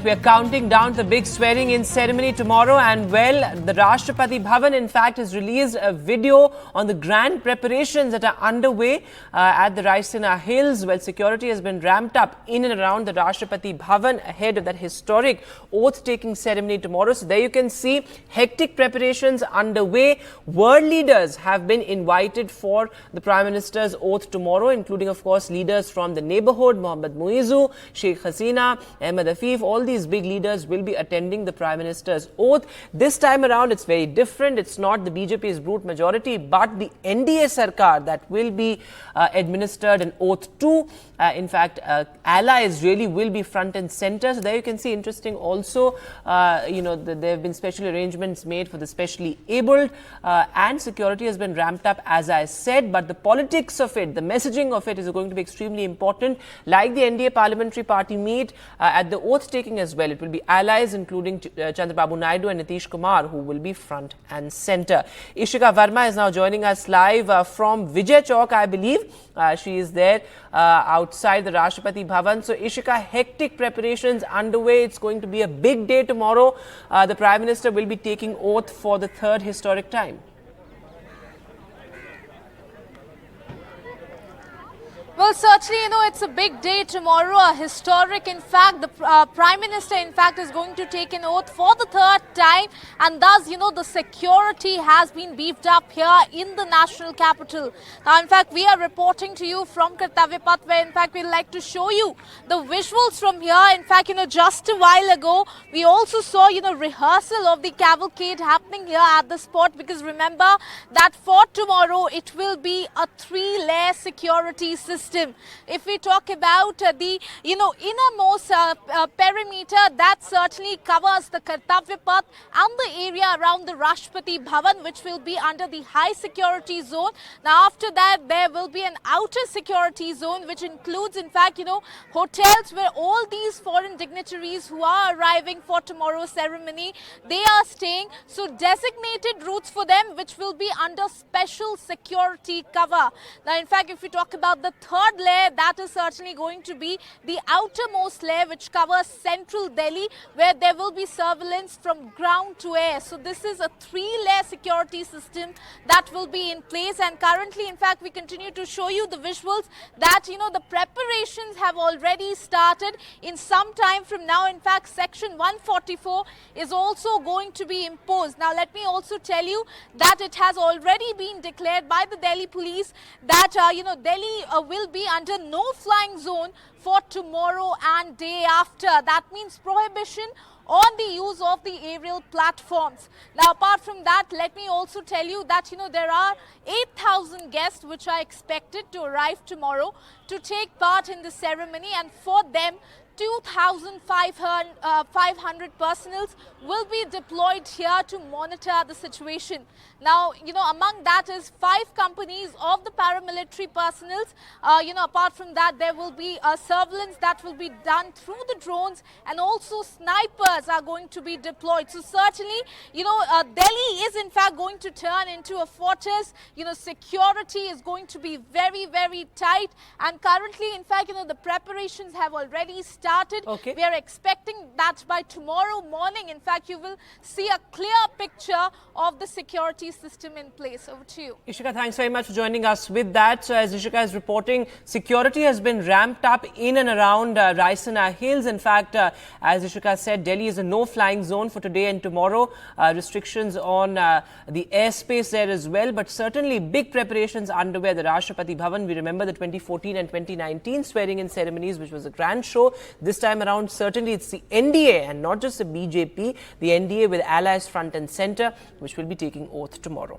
We are counting down the big swearing-in ceremony tomorrow, and well, the Rashtrapati Bhavan in fact has released a video on the grand preparations that are underway at the Raisina Hills. Well, security has been ramped up in and around the Rashtrapati Bhavan ahead of that historic oath-taking ceremony tomorrow. So there you can see hectic preparations underway. World leaders have been invited for the Prime Minister's oath tomorrow, including of course leaders from the neighbourhood, Mohammed Muizu, Sheikh Hasina, Ahmed Afif. All these big leaders will be attending the Prime Minister's oath. This time around, it's very different. It's not the BJP's brute majority, but the NDA Sarkar that will be administered an oath to. In fact, allies really will be front and center. So there you can see interesting also, there have been special arrangements made for the specially abled and security has been ramped up, as I said. But the politics of it, the messaging of it is going to be extremely important. Like the NDA Parliamentary Party meet at the oath taking as well, it will be allies including Chandrababu Naidu and Nitish Kumar who will be front and center. Ishika Verma is now joining us live from Vijay Chowk, I believe. She is there outside the Rashtrapati Bhavan. So Ishika, hectic preparations underway. It's going to be a big day tomorrow. The Prime Minister will be taking oath for the third historic time. Well, certainly, it's a big day tomorrow, a historic. In fact, the Prime Minister, in fact, is going to take an oath for the third time. And thus, the security has been beefed up here in the national capital. Now, in fact, we are reporting to you from Kartavya Path, where, in fact, we'd like to show you the visuals from here. In fact, just a while ago, we also saw, rehearsal of the cavalcade happening here at the spot. Because remember that for tomorrow, it will be a three-layer security system. If we talk about the innermost perimeter, that certainly covers the Kartavya Path and the area around the Rashtrapati Bhavan, which will be under the high security zone. Now after that, there will be an outer security zone, which includes in fact hotels where all these foreign dignitaries who are arriving for tomorrow's ceremony, they are staying. So designated routes for them, which will be under special security cover. Now in fact, if we talk about the third layer, that is certainly going to be the outermost layer, which covers central Delhi, where there will be surveillance from ground to air. So this is a three-layer security system that will be in place. And currently, in fact, we continue to show you the visuals that the preparations have already started. In some time from now, in fact, section 144 is also going to be imposed. Now let me also tell you that it has already been declared by the Delhi police that Delhi will be under no flying zone for tomorrow and day after. That means prohibition on the use of the aerial platforms. Now apart from that, let me also tell you that there are 8,000 guests which are expected to arrive tomorrow to take part in the ceremony, and for them 2,500 personnel will be deployed here to monitor the situation. Now, among that is 5 companies of the paramilitary personnel. Apart from that, there will be surveillance that will be done through the drones, and also snipers are going to be deployed. So certainly, Delhi is in fact going to turn into a fortress. Security is going to be very, very tight. And currently, in fact, the preparations have already started. Okay. We are expecting that by tomorrow morning, in fact, you will see a clear picture of the security system in place. Over to you. Ishika, thanks very much for joining us with that. So as Ishika is reporting, security has been ramped up in and around Raisina Hills. In fact, as Ishika said, Delhi is a no-flying zone for today and tomorrow. Restrictions on the airspace there as well. But certainly big preparations underway at the Rashtrapati Bhavan. We remember the 2014 and 2019 swearing-in ceremonies, which was a grand show. This time around, certainly it's the NDA and not just the BJP, the NDA with allies front and center, which will be taking oath tomorrow.